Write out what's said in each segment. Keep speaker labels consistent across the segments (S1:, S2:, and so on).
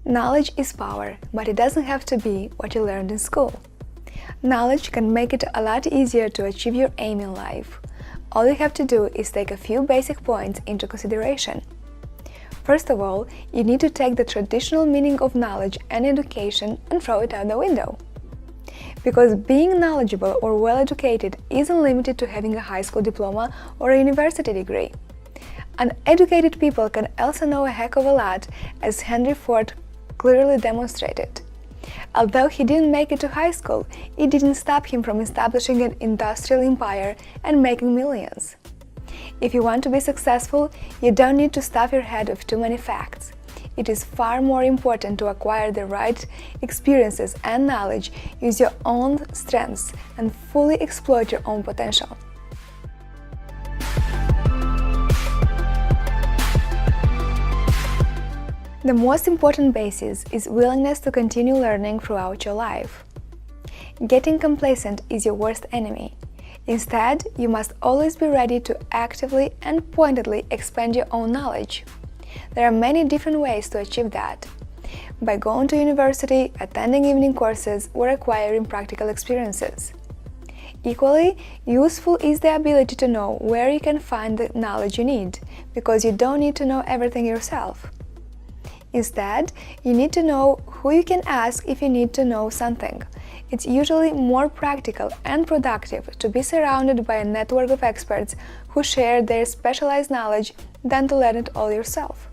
S1: Knowledge is power, but it doesn't have to be what you learned in school. Knowledge can make it a lot easier to achieve your aim in life. All you have to do is take a few basic points into consideration. First of all, you need to take the traditional meaning of knowledge and education and throw it out the window. Because being knowledgeable or well-educated isn't limited to having a high school diploma or a university degree. Uneducated people can also know a heck of a lot, as Henry Ford clearly demonstrated. Although he didn't make it to high school, it didn't stop him from establishing an industrial empire and making millions. If you want to be successful, you don't need to stuff your head with too many facts. It is far more important to acquire the right experiences and knowledge, use your own strengths, and fully exploit your own potential. The most important basis is willingness to continue learning throughout your life. Getting complacent is your worst enemy. Instead, you must always be ready to actively and pointedly expand your own knowledge. There are many different ways to achieve that. By going to university, attending evening courses, or acquiring practical experiences. Equally useful is the ability to know where you can find the knowledge you need, because you don't need to know everything yourself. Instead, you need to know who you can ask if you need to know something. It's usually more practical and productive to be surrounded by a network of experts who share their specialized knowledge than to learn it all yourself.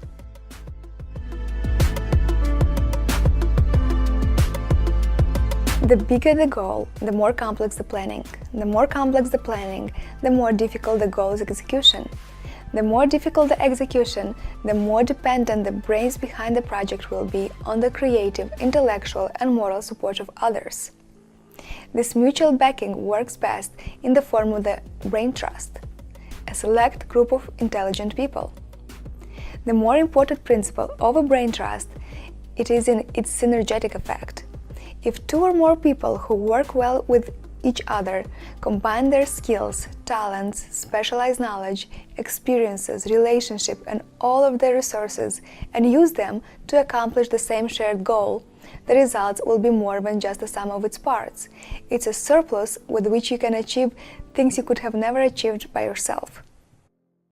S1: The bigger the goal, the more complex the planning. The more complex the planning, the more difficult the goal's execution. The more difficult the execution, the more dependent the brains behind the project will be on the creative, intellectual, and moral support of others. This mutual backing works best in the form of the brain trust, a select group of intelligent people. The more important principle of a brain trust, it is in its synergetic effect. If two or more people who work well with each other combine their skills, talents, specialized knowledge, experiences, relationship, and all of their resources and use them to accomplish the same shared goal, the results will be more than just the sum of its parts. It's a surplus with which you can achieve things you could have never achieved by yourself.